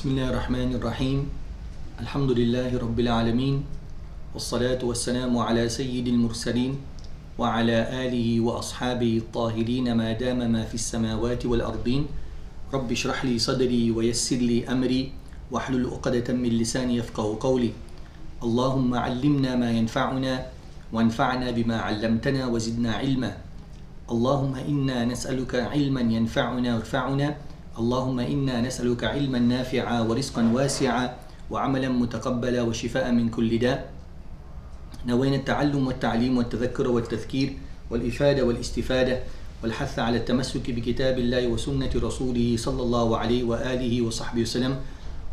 بسم الله الرحمن الرحيم الحمد لله رب العالمين والصلاة والسلام على سيد المرسلين وعلى آله وأصحابه الطاهرين ما دام ما في السماوات والأرضين رب اشرح لي صدري ويسر لي أمري واحلل عقدة من لساني يفقهوا قولي اللهم علمنا ما ينفعنا وانفعنا بما علمتنا وزدنا علما اللهم إنا نسألك علما ينفعنا وارفعنا اللهم إنا نسألك علما نافعا ورزقا واسعا وعملا متقبلا وشفاء من كل داء نوينا التعلم والتعليم والتذكر والتذكير والإفادة والاستفادة والحث على التمسك بكتاب الله وسنة رسوله صلى الله عليه وآله وصحبه وسلم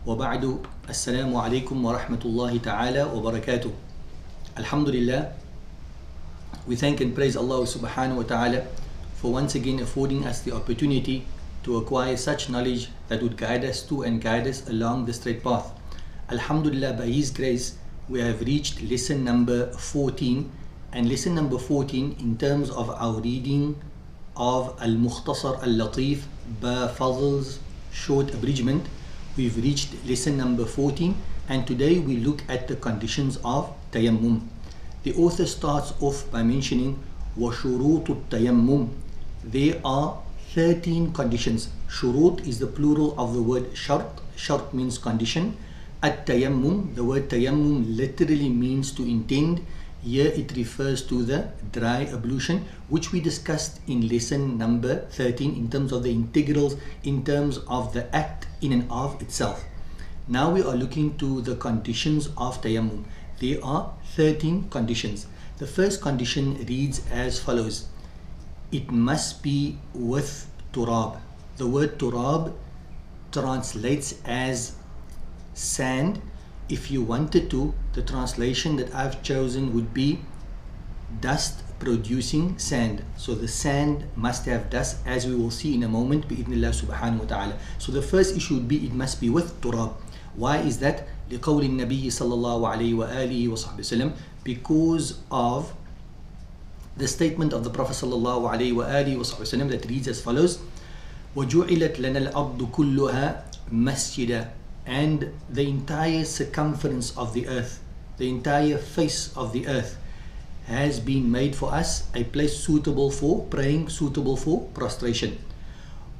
وبعد السلام عليكم ورحمة الله تعالى وبركاته. Alhamdulillah, we thank and praise Allah subhanahu wa ta'ala for once again affording us the opportunity to acquire such knowledge that would guide us to and guide us along the straight path. Alhamdulillah, by His grace, we have reached lesson number 14, and lesson number 14 in terms of our reading of Al-Mukhtasar Al-Latif by Fadl's short abridgement. We've reached lesson number 14, and today we look at the conditions of tayammum. The author starts off by mentioning وَشُرُوطُ التَّيَمُّمِ. There are 13 conditions. Shurut is the plural of the word shart. Shart means condition. At-tayammum, the word tayammum literally means to intend. Here it refers to the dry ablution, which we discussed in lesson number 13 in terms of the integrals, in terms of the act in and of itself. Now we are looking to the conditions of tayammum. There are 13 conditions. The first condition reads as follows. It must be with turab. The word turab translates as sand. If you wanted to, the translation that I've chosen would be dust producing sand. So the sand must have dust, as we will see in a moment, bi'idhnillah subhanahu wa ta'ala. So the first issue would be it must be with turab. Why is that? لقول النبي صلى الله عليه وآله وصحبه وسلم, because of the statement of the Prophet sallallahu alaihi wasallam that reads as follows: وَجُعِلَتْ لَنَا الْأَرْضُ كُلُّهَا مَسْجِدًا. And the entire circumference of the earth, the entire face of the earth has been made for us a place suitable for praying, suitable for prostration.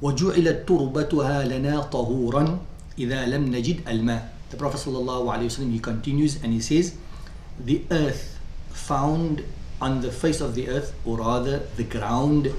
وَجُعِلَتْ تُرْبَتُهَا لَنَا طَهُورًا إِذَا لَمْ نَجِدْ الْمَاءَ. The Prophet sallallahu alaihi wasallam, he continues and he says, the earth found on the face of the earth, or rather the ground,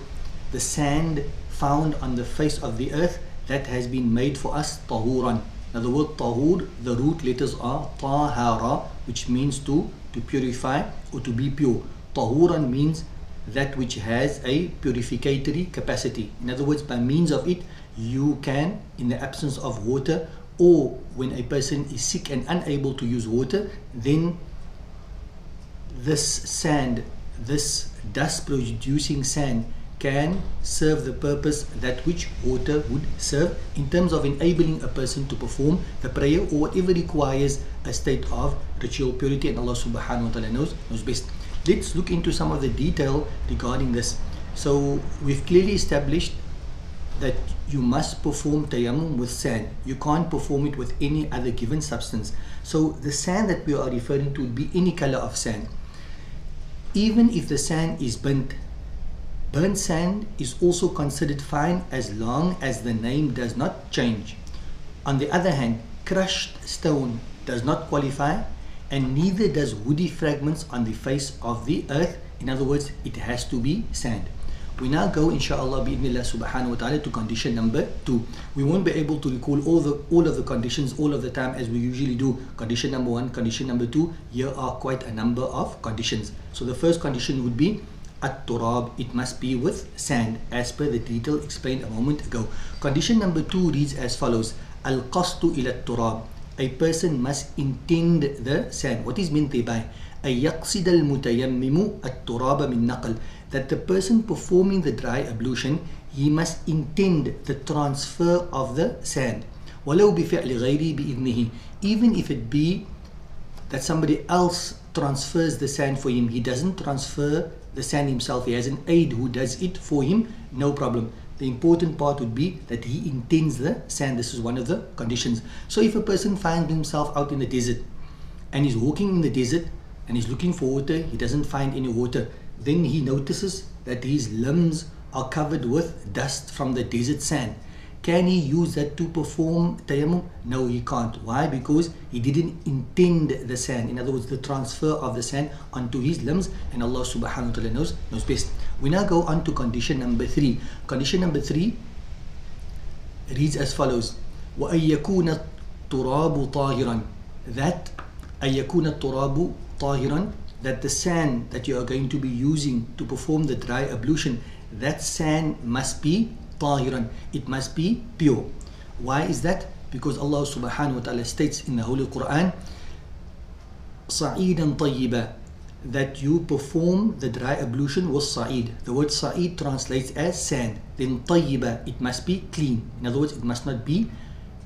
the sand found on the face of the earth, that has been made for us tahuran. Now the word tahur, the root letters are tahara, which means to purify or to be pure. Tahuran means that which has a purificatory capacity. In other words, by means of it, you can, in the absence of water, or when a person is sick and unable to use water, then this sand, this dust producing sand, can serve the purpose that which water would serve in terms of enabling a person to perform the prayer or whatever requires a state of ritual purity, and Allah subhanahu wa ta'ala knows best. Let's look into some of the detail regarding this. So we've clearly established that you must perform tayammum with sand. You can't perform it with any other given substance. So the sand that we are referring to would be any color of sand. Even if the sand is burnt sand is also considered fine as long as the name does not change. On the other hand, crushed stone does not qualify, and neither does woody fragments on the face of the earth. In other words, it has to be sand. We now go, inshaAllah, bi'idhnillah subhanahu wa ta'ala, to condition number 2. We won't be able to recall all of the conditions all of the time as we usually do. Condition number 1, condition number 2, here are quite a number of conditions. So the first condition would be at-turab, it must be with sand, as per the detail explained a moment ago. Condition number 2 reads as follows: al-qasdu ila at-turab. A person must intend the sand. What is meant thereby? أن يقصد المتيمم التراب من نقل. That the person performing the dry ablution, he must intend the transfer of the sand. ولو بفعل غيره بإذنه. Even if it be that somebody else transfers the sand for him, he doesn't transfer the sand himself, he has an aide who does it for him, no problem. The important part would be that he intends the sand. This is one of the conditions. So if a person finds himself out in the desert and he's walking in the desert and he's looking for water, he doesn't find any water, then he notices that his limbs are covered with dust from the desert sand. Can he use that to perform tayammum? No, he can't. Why? Because he didn't intend the sand. In other words, the transfer of the sand onto his limbs, and Allah subhanahu wa ta'ala knows best. We now go on to condition number 3. Condition number 3 reads as follows: وَأَن يَكُونَ التُّرَابُ طَاهِرًا. That أَن يَكُونَ التُّرَابُ طَاهِرًا, that the sand that you are going to be using to perform the dry ablution, that sand must be طاهرًا, it must be pure. Why is that? Because Allah subhanahu wa ta'ala states in the Holy Quran, صَعِيدًا طَيِّبًا, that you perform the dry ablution with sa'id. The word sa'id translates as sand. Then طَيِّبًا, it must be clean. In other words, it must not be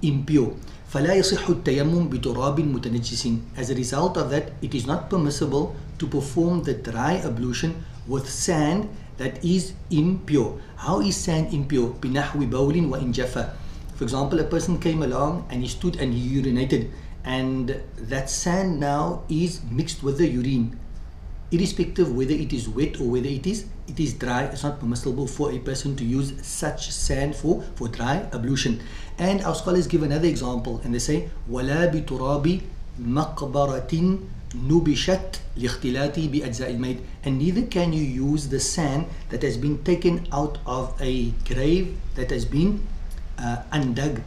impure. فَلَا يَصِحُّ التَّيَمُّمْ بِتُرَابٍ مُتَنَجِّسٍ. As a result of that, it is not permissible to perform the dry ablution with sand that is impure. How is sand impure? بِنَحْوِ بَوْلٍ وَإِنْ جَفَى. For example, a person came along and he stood and he urinated, and that sand now is mixed with the urine. Irrespective whether it is wet or whether it is dry, it's not permissible for a person to use such sand for dry ablution. And our scholars give another example, and they say وَلَا بِتُرَابِ مَقْبَرَةٍ نُبِشَتْ لِاخْتِلَاتِ بِأَجْزَاءِ الْمَيْتِ. And neither can you use the sand that has been taken out of a grave that has been undug.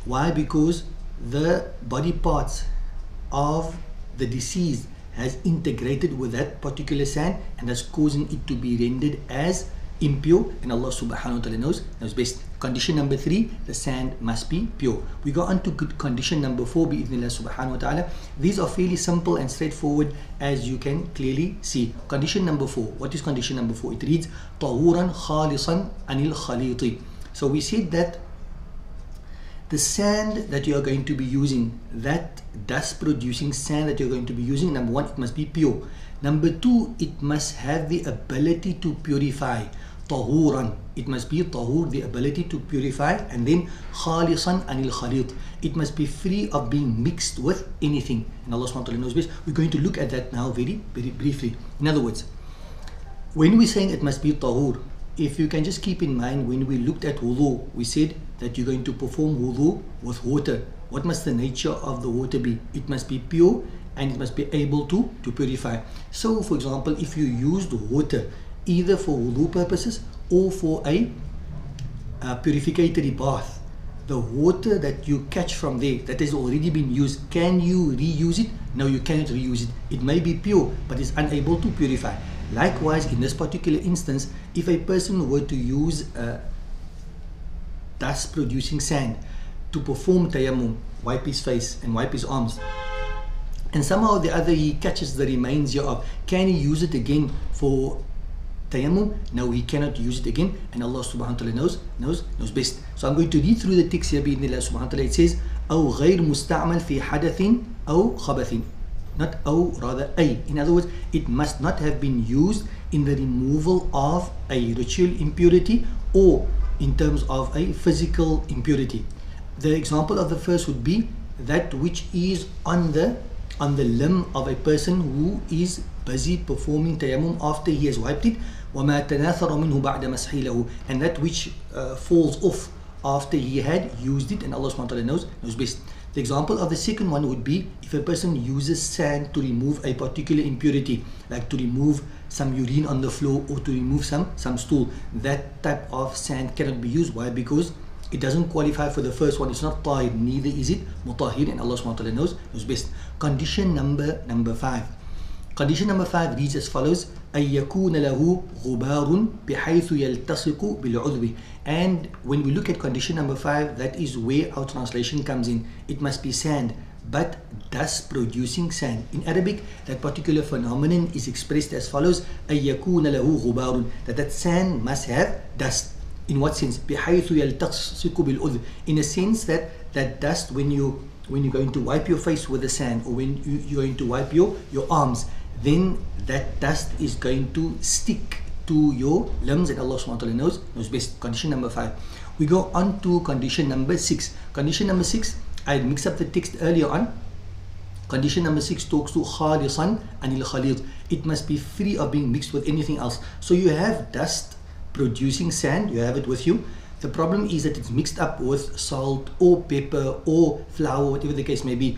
Why? Because the body parts of the deceased has integrated with that particular sand, and that's causing it to be rendered as impure, and Allah subhanahu wa ta'ala knows best. Condition number 3, the sand must be pure. We go on to condition number 4, bi'idhnillah subhanahu wa ta'ala. These are fairly simple and straightforward, as you can clearly see. Condition number 4. What is condition number 4? It reads طَهُورًا خَالِصًا عَنِ الْخَلِيطِ. So we said that the sand that you are going to be using, that dust producing sand that you're going to be using, number 1, it must be pure. Number 2, it must have the ability to purify. طهورا, it must be طهور, the ability to purify. And then خالصا عن الخليط, it must be free of being mixed with anything. And Allah subhanahu wa ta'ala knows best. We're going to look at that now very briefly. In other words, when we're saying it must be طهور, if you can just keep in mind, when we looked at wudu, we said that you're going to perform wudu with water. What must the nature of the water be? It must be pure, and it must be able to purify. So for example, if you used water either for wudu purposes or for a purificatory bath, the water that you catch from there that has already been used, can you reuse it? No, you cannot reuse it. It may be pure, but it's unable to purify. Likewise, in this particular instance, if a person were to use dust producing sand to perform tayammum, wipe his face and wipe his arms, and somehow or the other he catches the remains hereof, can he use it again for tayammum? No, he cannot use it again, and Allah subhanahu wa ta'ala knows best. So I'm going to read through the text here, bi'idhnillah subhanahu wa ta'ala. It says أو غير مستعمل في حدث أو خبث, not أو, rather أي. In other words, it must not have been used in the removal of a ritual impurity or in terms of a physical impurity. The example of the first would be that which is on the limb of a person who is busy performing tayammum after he has wiped it, وَمَا تَنَاثَرَ مِنْهُ بَعْدَ مَسْحِي لَهُ, and that which falls off after he had used it, and Allah subhanahu wa ta'ala knows best. The example of the second one would be if a person uses sand to remove a particular impurity, like to remove some urine on the floor or to remove some stool. That type of sand cannot be used. Why? Because it doesn't qualify for the first one. It's not tahir, neither is it mutahhir, and Allah subhanahu wa ta'ala knows best. Condition number 5. Condition number 5 reads as follows: أن يكون له غبار بحيث يلتصق بالعضو. And when we look at condition number 5, that is where our translation comes in. It must be sand, but dust producing sand. In Arabic, that particular phenomenon is expressed as follows: أن يكون له غبار, that sand must have dust. In what sense? بحيث يلتصق بالعضو, in a sense that dust, when you're going to wipe your face with the sand, or when you're going to wipe your arms, then that dust is going to stick to your limbs, and Allah subhanahu wa ta'ala knows best. Condition number 5. We go on to condition number 6. Condition number 6, I mixed up the text earlier on. Condition number 6 talks to khalisan anil khalid. It must be free of being mixed with anything else. So you have dust producing sand, you have it with you. The problem is that it's mixed up with salt or pepper or flour, whatever the case may be.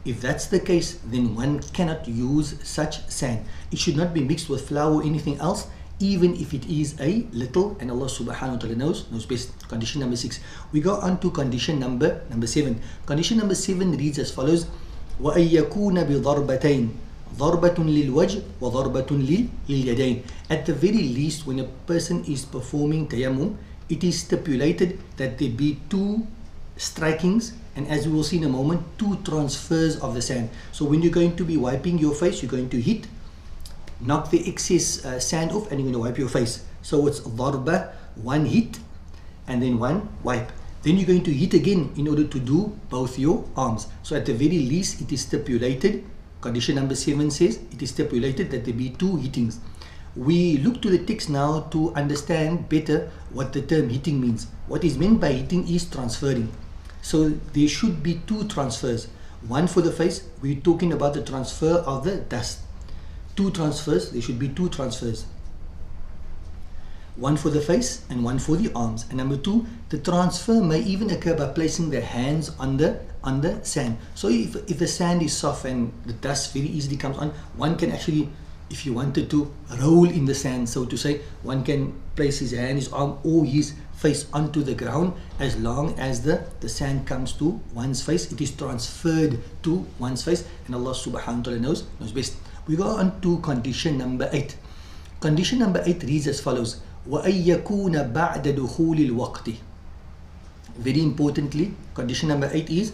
If that's the case, then one cannot use such sand. It should not be mixed with flour or anything else, even if it is a little, and Allah subhanahu wa ta'ala knows best. Condition number 6. We go on to condition number 7. Condition number 7 reads as follows: وَأَن يَكُونَ بِضَرْبَتَيْنِ ضَرْبَةٌ لِلْوَجْهِ وَضَرْبَةٌ لِلْيَدَيْنِ. At the very least, when a person is performing tayammum, it is stipulated that there be 2 strikings, and as we will see in a moment, 2 transfers of the sand. So when you're going to be wiping your face, you're going to hit, knock the excess sand off, and you're going to wipe your face. So it's darba, 1 hit and then 1 wipe. Then you're going to hit again in order to do both your arms. So at the very least, it is stipulated, condition number 7 says, it is stipulated that there be 2 hittings. We look to the text now to understand better what the term hitting means. What is meant by hitting is transferring. So there should be 2 transfers. One for the face, we're talking about the transfer of the dust. 2 transfers, there should be 2 transfers. One for the face and one for the arms. And number 2, the transfer may even occur by placing the hands on the sand. So if the sand is soft and the dust very easily comes on, one can actually, if you wanted to roll in the sand, so to say, one can place his hand, his arm or his face onto the ground. As long as the sand comes to one's face, it is transferred to one's face, and Allah subhanahu wa ta'ala knows best. We go on to condition number 8. Condition number 8 reads as follows: وَأَن يَكُونَ بَعْدَ دُخُولِ الْوَقْتِ. Very importantly, condition number 8 is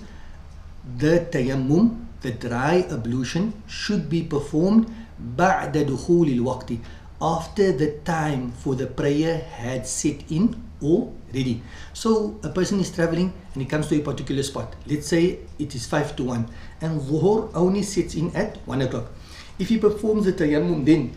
the tayammum, the dry ablution, should be performed بَعْدَ دُخُولِ الْوَقْتِ, after the time for the prayer had set in already. So a person is traveling and he comes to a particular spot. Let's say it is 5 to 1 and Dhuhr only sets in at 1 o'clock. If he performs the tayammum then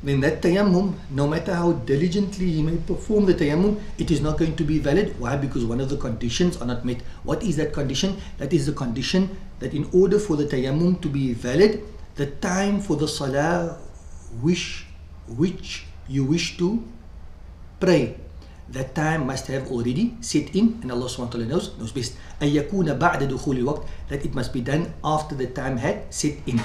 that tayammum, no matter how diligently he may perform the tayammum, it is not going to be valid. Why? Because one of the conditions are not met. What is that condition? That is the condition that in order for the tayammum to be valid, the time for the salah which you wish to pray, that time must have already set in, and Allah subhanahu wa ta'ala knows best. أَن يَكُونَ بَعْدَ دُخُولِ الْوَقْتِ, that it must be done after the time had set in.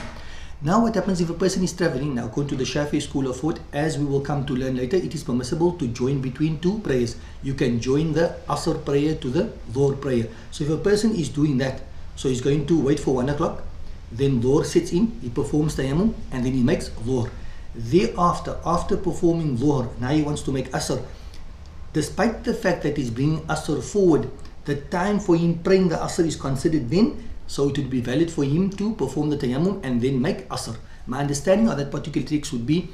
Now what happens if a person is traveling? Now according to the Shafi school of thought, as we will come to learn later, it is permissible to join between 2 prayers. You can join the Asr prayer to the Dhuhr prayer. So if a person is doing that, so he's going to wait for 1 o'clock, then Dhuhr sets in, he performs tayammum, and then he makes Dhuhr. Thereafter, after performing Dhuhr, now he wants to make Asr. Despite the fact that he's bringing Asr forward, the time for him praying the Asr is considered then, so it would be valid for him to perform the tayammum and then make Asr. My understanding of that particular text would be,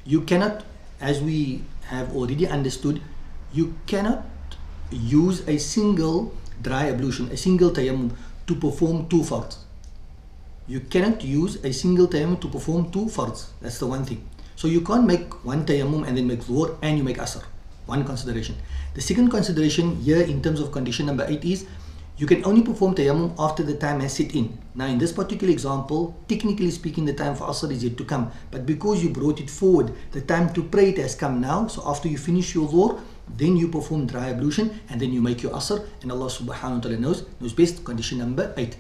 you cannot, as we have already understood, you cannot use a single dry ablution, a single tayammum to perform 2 fards. You cannot use a single tayammum to perform 2 fards. That's the one thing. So you can't make 1 tayammum and then make Dhuhr and you make Asr. One consideration. The second consideration here in terms of condition number 8 is, you can only perform tayammum after the time has set in. Now in this particular example, technically speaking, the time for Asr is yet to come. But because you brought it forward, the time to pray it has come now. So after you finish your Dhuhr, then you perform dry ablution and then you make your Asr. And Allah subhanahu wa ta'ala knows best. Condition number 8.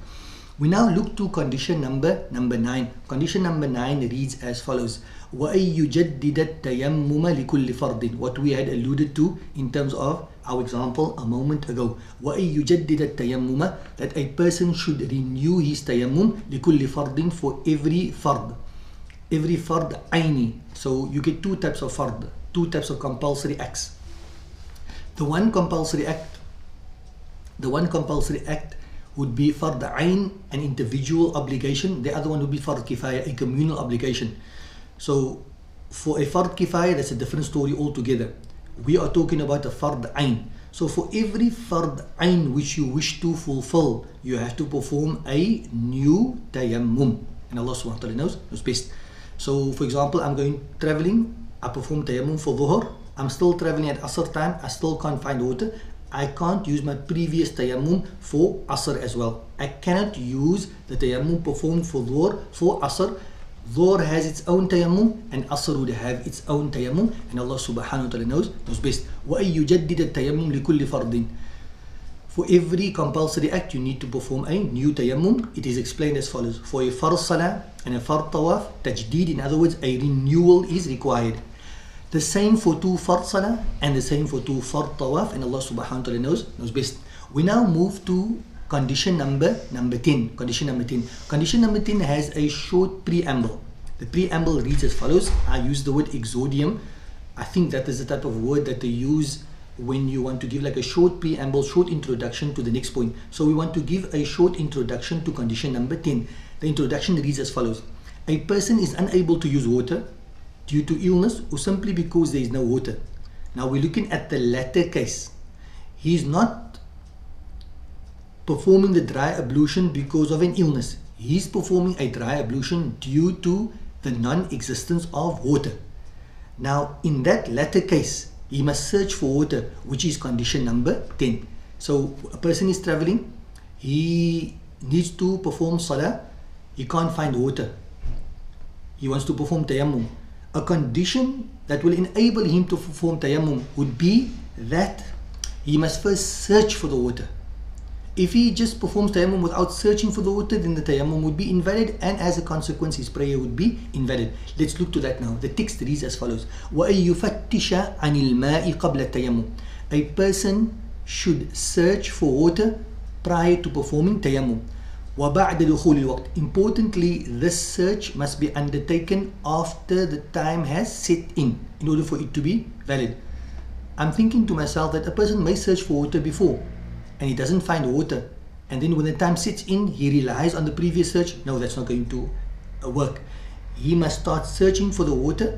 We now look to condition number 9. Condition number 9 reads as follows: وَأَن يُجَدِّدَ التَّيَمُّمَ لِكُلِّ فَرْضٍ. What we had alluded to in terms of our example a moment ago. وَأَن يُجَدِّدَ التَّيَمُّمَ, that a person should renew his tayammum لِكُلِّ فَرْضٍ, for every fard. Every fard aini. So you get 2 types of fard, 2 types of compulsory acts. The one compulsory act would be fard ain, an individual obligation. The other one would be fard kifaya, a communal obligation. So for a fard kifaya, that's a different story altogether. We are talking about a fard ain. So for every fard ain which you wish to fulfill, you have to perform a new tayammum, and Allah subhanahu wa ta'ala knows best. So for example, I'm going traveling, I perform tayammum for dhuhr, I'm still traveling at asr time, I still can't find water, I can't use my previous tayammum for asr as well. I cannot use the tayammum performed for dhuhr for asr. Dhuhr has its own tayammum and asr would have its own tayammum, and Allah subhanahu wa ta'ala knows best. وَأَن يُجَدِّدَ التَّيَمُّمْ لِكُلِّ فَرْضٍ. For every compulsory act you need to perform a new tayammum. It is explained as follows. For a fard salah and a fard tawaf, tajdeed, in other words a renewal is required. The same for two fard salah and the same for two fard tawaf, and Allah subhanahu wa ta'ala knows best. We now move to condition number 10. Condition number 10. Condition number 10 has a short preamble. The preamble reads as follows. I use the word exordium. I think that is the type of word that they use when you want to give like a short preamble, short introduction to the next point. So we want to give a short introduction to condition number 10. The introduction reads as follows. A person is unable to use water due to illness or simply because there is no water. Now we're looking at the latter case. He is not performing the dry ablution because of an illness. He's performing a dry ablution due to the non-existence of water. Now in that latter case, he must search for water, which is condition number 10. So a person is traveling, he needs to perform salah, he can't find water, he wants to perform tayammum. A condition that will enable him to perform tayammum would be that he must first search for the water. If he just performs tayammum without searching for the water, then the tayammum would be invalid, and as a consequence his prayer would be invalid. Let's look to that now. The text reads as follows. وَأَن يُفَتِّشَ عَنِ الْمَاءِ قَبْلَ التَّيَمُّمِ. A person should search for water prior to performing tayammum. وَبَعْدَ دُخُولِ الْوَقْتِ. Importantly, this search must be undertaken after the time has set in order for it to be valid. I'm thinking to myself that a person may search for water before and he doesn't find water, and then when the time sets in he relies on the previous search. No, that's not going to work. He must start searching for the water.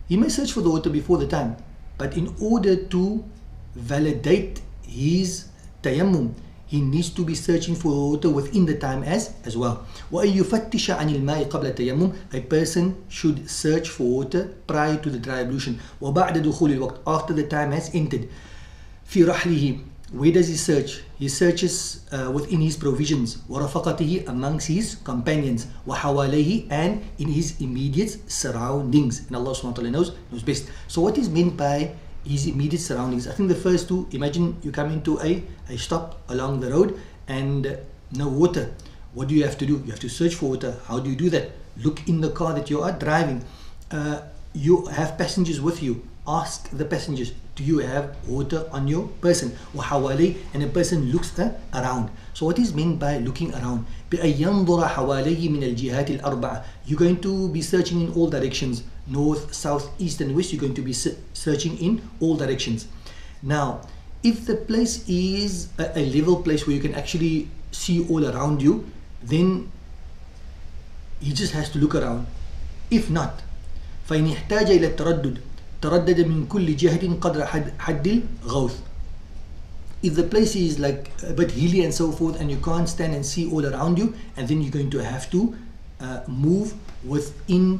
He may search for the water before the time, but in order to validate his tayammum, he needs to be searching for water within the time as well. وَأَن يُفَتِّشَ عَنِ الْمَاءِ قَبْلَ التَّيَمُّمِ. A person should search for water prior to the dry ablution. وَبَعْدَ دُخُولِ الْوَقْتِ. After the time has entered. فِي رَحْلِهِ. Where does he search? He searches within his provisions. وَرَفَقَتِهِ. Amongst his companions. وَحَوَالَيْهِ. And in his immediate surroundings. And Allah subhanahu wa ta'ala knows best. So what is meant by his immediate surroundings? I think the first two, imagine you come into a stop along the road and no water. What do you have to do? You have to search for water. How do you do that? Look in the car that you are driving. You have passengers with you. Ask the passengers, do you have water on your person? وَحَوَالَيْهِ. And a person looks around. So what is meant by looking around? بِأَن يَنْظُرَ حَوَالَيْهِ مِنَ الْجِهَاتِ الْأَرْبَعَةِ. You're going to be searching in all directions. North, south, east and west. You're going to be searching in all directions. Now, if the place is a level place where you can actually see all around you, then he just has to look around. If not, فَإِنِ احْتَاجَ إِلَى التَّرَدُّدِ تردد من كل جهة قدر حد الغوث. If the place is like a bit hilly and so forth and you can't stand and see all around you, and then you're going to have to move within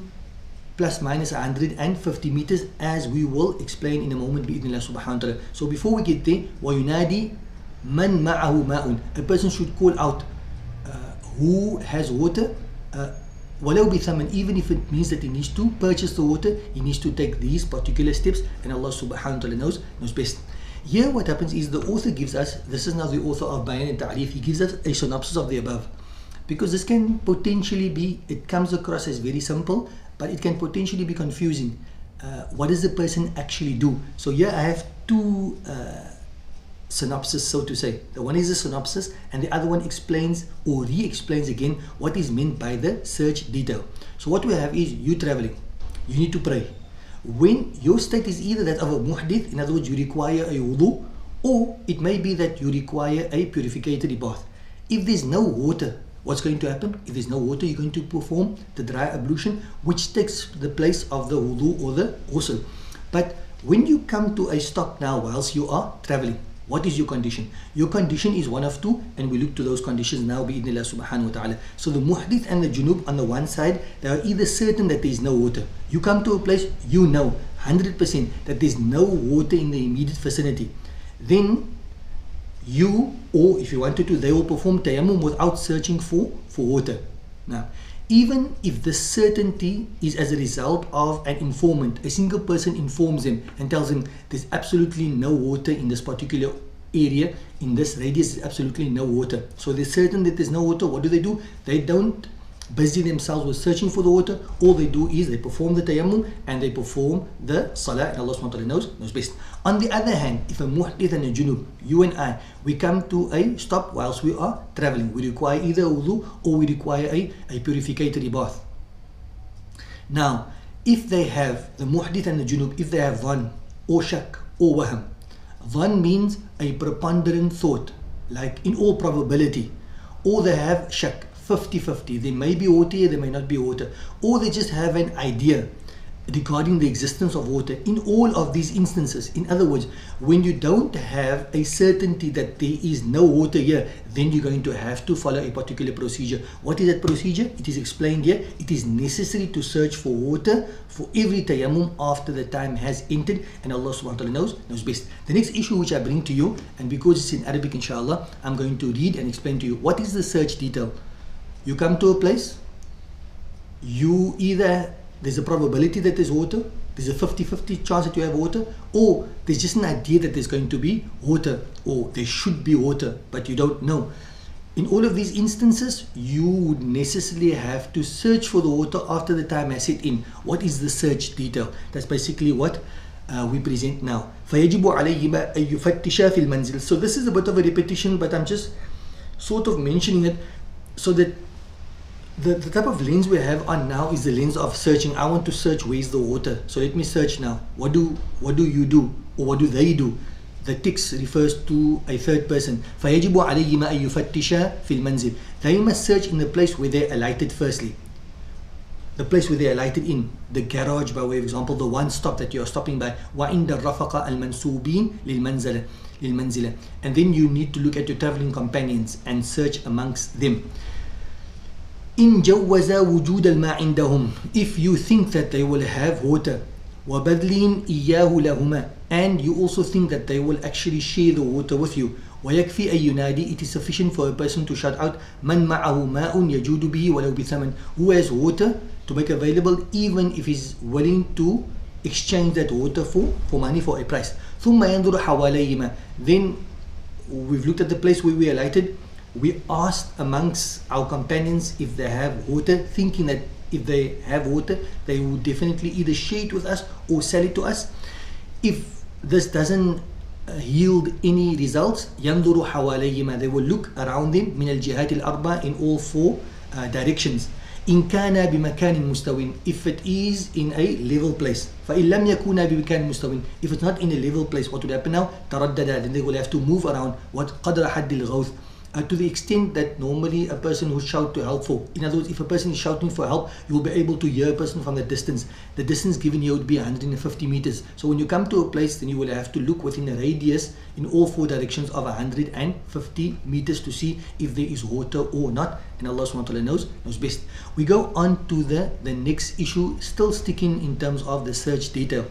plus minus 150 meters, as we will explain in a moment بإذن الله سبحانه وتعالى. So before we get there, وينادي من معه ماء. A person should call out who has water, وَلَوْ بِثَمَنٍ. Even if it means that he needs to purchase the water, he needs to take these particular steps, and Allah subhanahu wa ta'ala knows best. Here what happens is the author gives us, this is now the author of Bayan and Ta'rif, he gives us a synopsis of the above, because this can potentially be, it comes across as very simple, but it can potentially be confusing. What does the person actually do? So here I have two synopsis, so to say. The one is a synopsis and the other one explains or re-explains again what is meant by the search detail. So what we have is you traveling, you need to pray. When your state is either that of a muhdith, in other words you require a wudu, or it may be that you require a purificatory bath. If there's no water, what's going to happen? If there's no water, you're going to perform the dry ablution, which takes the place of the wudu or the ghusl. But when you come to a stop now whilst you are traveling, What is your condition? Your condition is one of two, and we look to those conditions now bi'idhnillah subhanahu wa ta'ala. So the muhdith and the junub on the one side, they are either certain that there is no water. You come to a place, you know 100% that there is no water in the immediate vicinity. Then you, or if you wanted to, they will perform tayammum without searching for water. Now, even if the certainty is as a result of an informant, a single person informs them and tells them there's absolutely no water in this particular area, in this radius, there's absolutely no water. So they're certain that there's no water. What do? They don't busy themselves with searching for the water. All they do is they perform the tayammum and they perform the salah, and Allah subhanahu wa ta'ala knows best. On the other hand, if a muhdith and a junub, you and I, we come to a stop whilst we are traveling, we require either wudu or we require a purificatory bath. Now, if they have, the muhdith and the junub, if they have dhann or shak or waham, dhann means a preponderant thought, like in all probability, or they have shak, 50-50, there may be water here, there may not be water, or they just have an idea regarding the existence of water. In all of these instances, in other words, when you don't have a certainty that there is no water here, then you're going to have to follow a particular procedure. What is that procedure? It is explained here. It is necessary to search for water for every tayammum after the time has entered, and Allah subhanahu wa ta'ala knows best. The next issue which I bring to you, and because it's in Arabic inshallah, I'm going to read and explain to you what is the search detail. You come to a place, you either, there's a probability that there's water, there's a 50-50 chance that you have water, or there's just an idea that there's going to be water, or there should be water, but you don't know. In all of these instances, you would necessarily have to search for the water after the time has set in. What is the search detail? That's basically what we present now. فَيَجِبُ عَلَيْهِمَا أَن يُفَتِّشَا فِي الْمَنْزِلِ. So this is a bit of a repetition, but I'm just sort of mentioning it so that the type of lens we have on now is the lens of searching. I want to search where's the water, so let me search now. What do you do, or what do they do? The text refers to a third person. فَيَجِبُ عَلَيْهِمَا أَن يُفَتِّشَا فِي الْمَنْزِلِ. They must search in the place where they alighted firstly. The place where they alighted in, the garage by way of example, the one stop that you are stopping by. وَعِنْدَ الرَّفَقَ الْمَنْسُوبِينَ لِلْمَنْزِلَ. And then you need to look at your traveling companions and search amongst them. إن جوز وجود الماء عندهم, if you think that they will have water, وبذلهم إياه لهما, and you also think that they will actually share the water with you, ويكفي أن ينادي, it is sufficient for a person to shout out من معه ماء يجود به ولو بثمن, who has water to make available even if he's willing to exchange that water for money, for a price. ثم ينظر حواليهما, then we've looked at the place where we alighted. We asked amongst our companions if they have water, thinking that if they have water, they would definitely either share it with us or sell it to us. If this doesn't yield any results, ينظر حواليهما, they will look around them من الجهات الأربع, in all four directions. إن كان بمكان مستوٍ, if it is in a level place. فإن لم يكن بمكان مستوٍ, if it's not in a level place, what would happen now? تردد, then they will have to move around. What قدر حد الغوث, to the extent that normally a person who shout to help for, in other words, if a person is shouting for help, you will be able to hear a person from the distance. The distance given here would be 150 meters. So when you come to a place, then you will have to look within a radius in all four directions of 150 meters to see if there is water or not. And Allah subhanahu wa ta'ala knows best. We go on to the next issue, still sticking in terms of the search detail.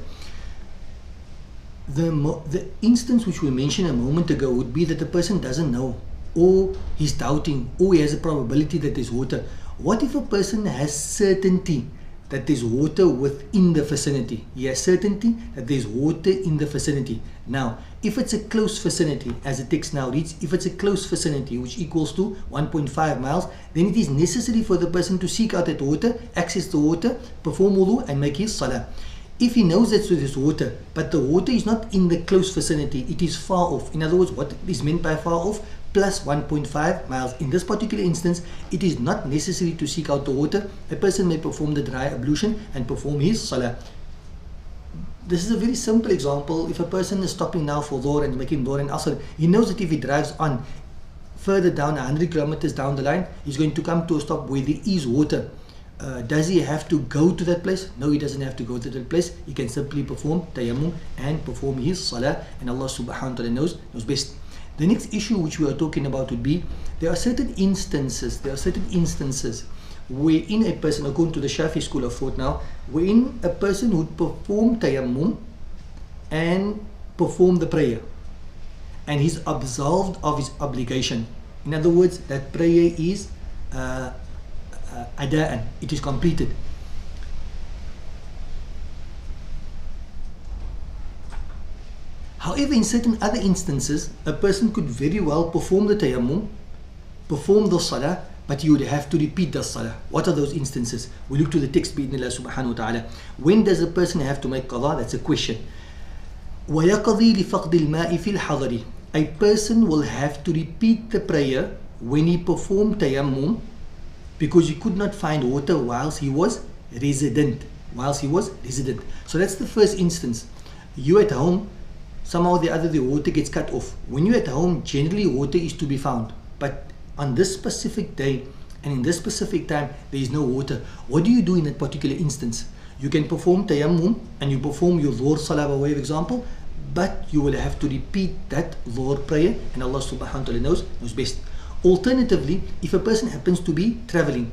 The instance which we mentioned a moment ago would be that the person doesn't know, or he's doubting, or he has a probability that there's water. What if a person has certainty that there's water within the vicinity? He has certainty that there's water in the vicinity. Now, if it's a close vicinity, as the text now reads, if it's a close vicinity which equals to 1.5 miles, then it is necessary for the person to seek out that water, access the water, perform wudu and make his salah. If he knows that there's water, but the water is not in the close vicinity, it is far off. In other words, what is meant by far off? Plus 1.5 miles. In this particular instance, it is not necessary to seek out the water. A person may perform the dry ablution and perform his salah. This is a very simple example. If a person is stopping now for Dhuhr and making Dhuhr and Asr, he knows that if he drives on further down 100 kilometers down the line, he's going to come to a stop where there is water. Does he have to go to that place? No, he doesn't have to go to that place. He can simply perform tayammum and perform his salah, and Allah subhanahu wa ta'ala knows best. The next issue which we are talking about would be, there are certain instances wherein a person, according to the Shafi school of thought now, wherein a person would perform tayammum and perform the prayer, and he's absolved of his obligation. In other words, that prayer is ada'an, it is completed. However, in certain other instances, a person could very well perform the tayammum, perform the salah, but you would have to repeat the salah. What are those instances? We look to the text, bi'idhnillah subhanahu wa ta'ala. When does a person have to make qadha? That's a question. وَيَقَضِي لِفَقْدِ الْمَاءِ فِي الْحَضَرِ. A person will have to repeat the prayer when he performed tayammum, because he could not find water whilst he was resident. So that's the first instance. You at home, somehow or the other the water gets cut off. When you're at home, generally water is to be found. But on this specific day and in this specific time, there is no water. What do you do in that particular instance? You can perform tayammum and you perform your dhuhr salah by way of example, but you will have to repeat that dhuhr prayer, and Allah subhanahu wa ta'ala knows best. Alternatively, if a person happens to be traveling,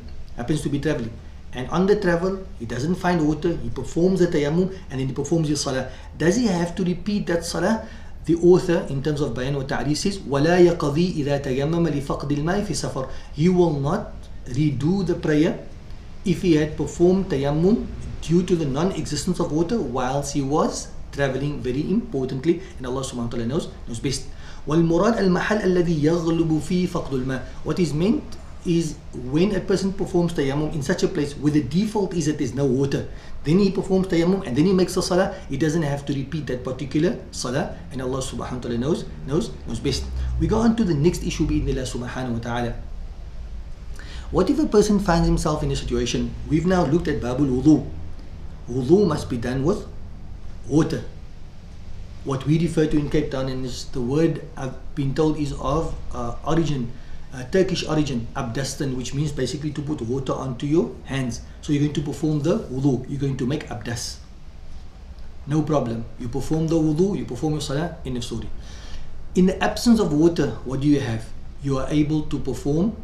and on the travel he doesn't find water, he performs the tayammum and then he performs his salah, does he have to repeat that salah? The author, in terms of bayan wa ta'rif, says وَلَا يَقَضِي إِذَا تَيَمَّمَ لِفَقْدِ الْمَاءِ فِي سَفَرٍ. He will not redo the prayer if he had performed tayammum due to the non-existence of water whilst he was traveling, very importantly, and Allah subhanahu wa ta'ala knows best. وَالْمُرَادْ الْمَحَلْ الَّذِي يَغْلُبُ فِي فَقْدُ الْمَاءِ. What is meant is when a person performs tayammum in such a place where the default is that there's no water, then he performs tayammum and then he makes the salah, he doesn't have to repeat that particular salah, and Allah subhanahu wa ta'ala knows best. We go on to the next issue, bi'idhnillah subhanahu wa ta'ala. What if a person finds himself in a situation? We've now looked at babul wudu. Wudu must be done with water. What we refer to in Cape Town, and is the word I've been told is of origin, Turkish origin, abdastan, which means basically to put water onto your hands. So you're going to perform the wudu, you're going to make abdas. No problem. You perform the wudu, you perform your salah in the story. In the absence of water, what do you have? You are able to perform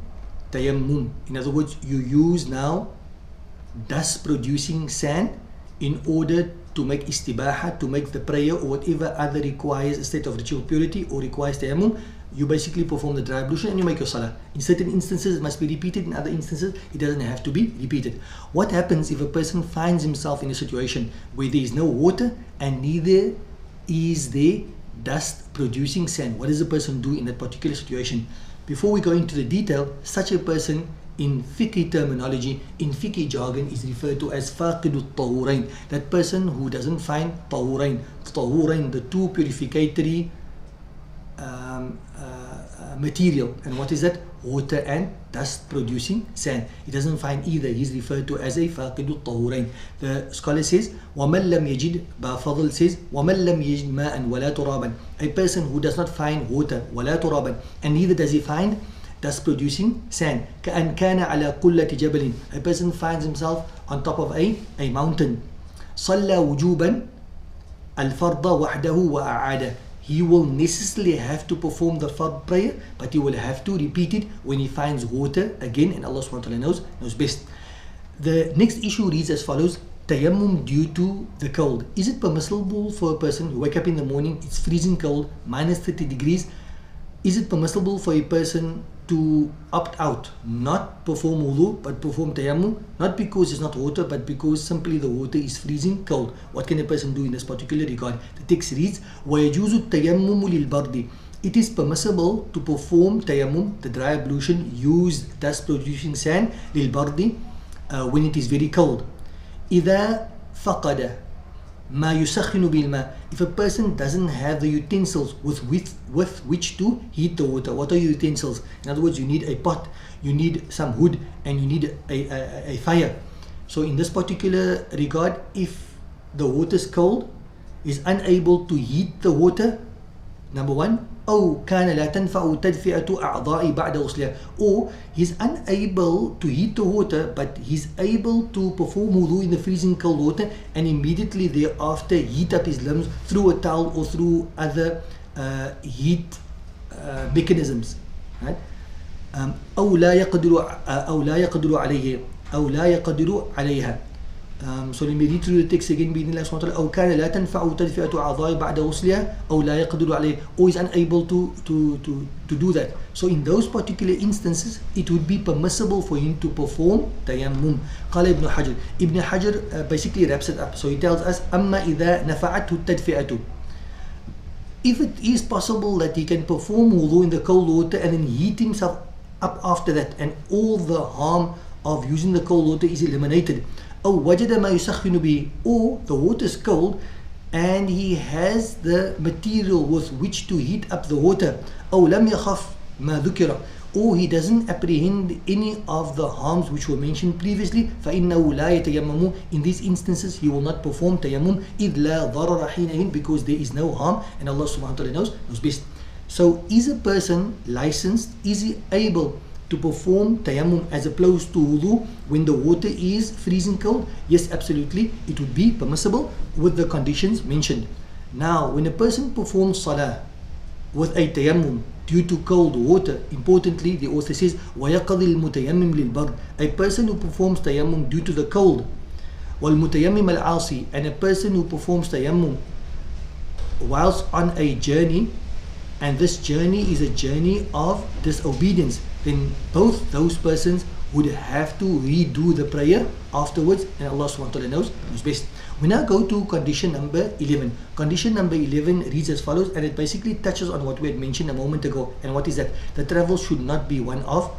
tayammum. In other words, you use now dust producing sand in order to make istibaha, to make the prayer or whatever other requires a state of ritual purity or requires tayammum. You basically perform the dry ablution and you make your salah. In certain instances it must be repeated, in other instances it doesn't have to be repeated. What happens if a person finds himself in a situation where there is no water and neither is there dust producing sand? What does a person do in that particular situation? Before we go into the detail, such a person in fiqh terminology, in fiqh jargon, is referred to as faqidut tahurain. That person who doesn't find tahurain, the two purificatory material. And what is that? Water and dust producing sand. He doesn't find either. He's referred to as a faqidut tahurain. The scholar says وَمَنْ لَمْ يَجِدْ, Fadl says وَمَنْ لَمْ يَجِدْ مَاءً وَلَا تُرَابًا. A person who does not find water, وَلَا تُرَابًا, and neither does he find dust producing sand. كَأَنْ كَانَ عَلَى قُلَّةِ جَبَلٍ. A person finds himself on top of a mountain. صَلَّى وُجُوبًا الْفَرْضَ وَحْدَهُ وَأَعَادَ. He will necessarily have to perform the fard prayer, but he will have to repeat it when he finds water again, and Allah subhanahu wa ta'ala knows best. The next issue reads as follows: tayammum due to the cold. Is it permissible for a person who wake up in the morning, it's freezing cold, minus 30 degrees? Is it permissible for a person to opt out, not perform wudu but perform tayammum, not because it's not water but because simply the water is freezing cold? What can a person do in this particular regard? The text reads وَيَجُوزُ التَّيَمُّمُ لِلْبَرْدِ. It is permissible to perform tayammum, the dry ablution, use dust producing sand, لِلْبَرْدِ, when it is very cold. إِذَا فَقَدَ ما يسخن بالماء. If a person doesn't have the utensils with which to heat the water. What are utensils? In other words, you need a pot, you need some wood, and you need a fire. So in this particular regard, if the water is cold, is unable to heat the water, Number one, أو كان لا تنفع تدفئة أعضاء بعد غسلها, or he's unable to heat the water but he's able to perform wudu in the freezing cold water and immediately thereafter heat up his limbs through a towel or through other heat mechanisms, right? أو لا يقدر عليه أو لا يقدر عليها. So let me read through the text again. بإذن الله سبحانه وتعالى. أو كان لا تنفع تدفئة أعضاء بعد غسلها أو لا يقدر عليه, or is unable to do that. So in those particular instances it would be permissible for him to perform tayammum. قال ابن حجر. Ibn Hajar basically wraps it up. So he tells us أما إذا نفعته التدفئة, if it is possible that he can perform wudu in the cold water and then heat himself up after that and all the harm of using the cold water is eliminated, أو وجد ما يسخن به, or the water is cold and he has the material with which to heat up the water, أو لم يخف ما ذكر, or he doesn't apprehend any of the harms which were mentioned previously, فإنه لا يتيمم. In these instances he will not perform tayammum, إذ لا ضرر حينئذ, because there is no harm and Allah subhanahu wa ta'ala knows best. So is a person licensed, is he able to perform tayammum as opposed to wudu when the water is freezing cold? Yes, absolutely, it would be permissible with the conditions mentioned. Now when a person performs salah with a tayammum due to cold water, importantly the author says وَيَقَضِي الْمُتَيَمِّمْ لِلْبَرْدِ, a person who performs tayammum due to the cold, وَالْمُتَيَمِّمَ الْعَاصِي, and a person who performs tayammum whilst on a journey, and this journey is a journey of disobedience, then both those persons would have to redo the prayer afterwards, and Allah subhanahu wa ta'ala knows best. We now go to condition number 11. Condition number 11 reads as follows, and it basically touches on what we had mentioned a moment ago. And what is that? The travel should not be one of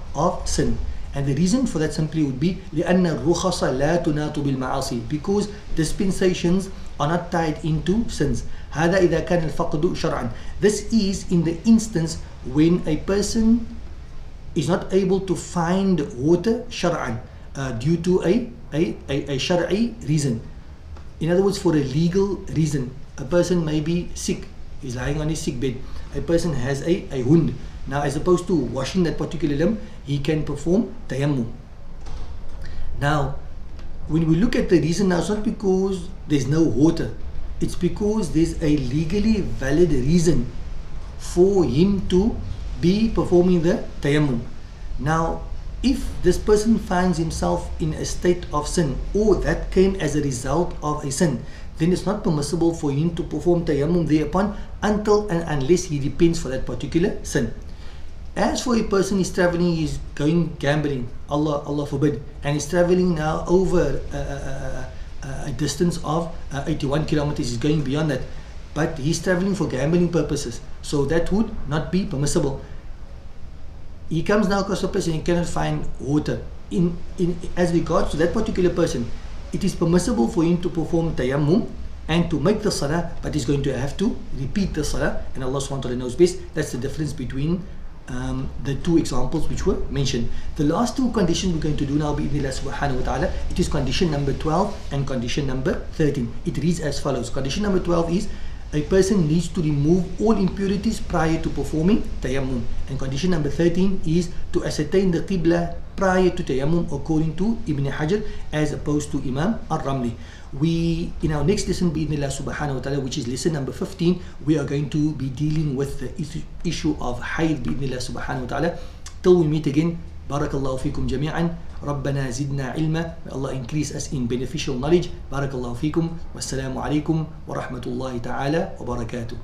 sin. And the reason for that simply would be لأن الرخص لا تناط بالمعاصي, because dispensations are not tied into sins. هذا إذا كان الفقد شرعا. This is in the instance when a person is not able to find water shar'an, due to a shar'i reason. In other words, for a legal reason. A person may be sick, he's lying on his sick bed, a person has a wound. Now as opposed to washing that particular limb, he can perform tayammum. Now when we look at the reason, now it's not because there's no water, it's because there's a legally valid reason for him to be performing the tayammum. Now if this person finds himself in a state of sin, or that came as a result of a sin, then it's not permissible for him to perform tayammum thereupon until and unless he repents for that particular sin. As for a person is traveling, he's going gambling, Allah forbid, and he's traveling now over a distance of 81 kilometers, he's going beyond that, but he's traveling for gambling purposes, so that would not be permissible. He comes now across a place and he cannot find water. As regards to that particular person, it is permissible for him to perform tayammum and to make the salah, but he's going to have to repeat the salah, and Allah subhanahu wa ta'ala knows best. That's the difference between the two examples which were mentioned. The last two conditions we're going to do now, bi'idhnillah subhanahu wa ta'ala, it is condition number 12 and condition number 13. It reads as follows. Condition number 12 is a person needs to remove all impurities prior to performing tayammum, and condition number 13 is to ascertain the qibla prior to tayammum according to Ibn Hajar as opposed to Imam al-Ramli. We, in our next lesson bi'idhnillah subhanahu wa ta'ala, which is lesson number 15, we are going to be dealing with the issue of hayd bi'idhnillah subhanahu wa ta'ala. Till we meet again, barakallahu fikum jami'an, rabbana zidna ilma, may Allah increase us in beneficial knowledge. Barakallahu fikum, wassalamu alaikum wa rahmatullahi ta'ala wa barakatuh.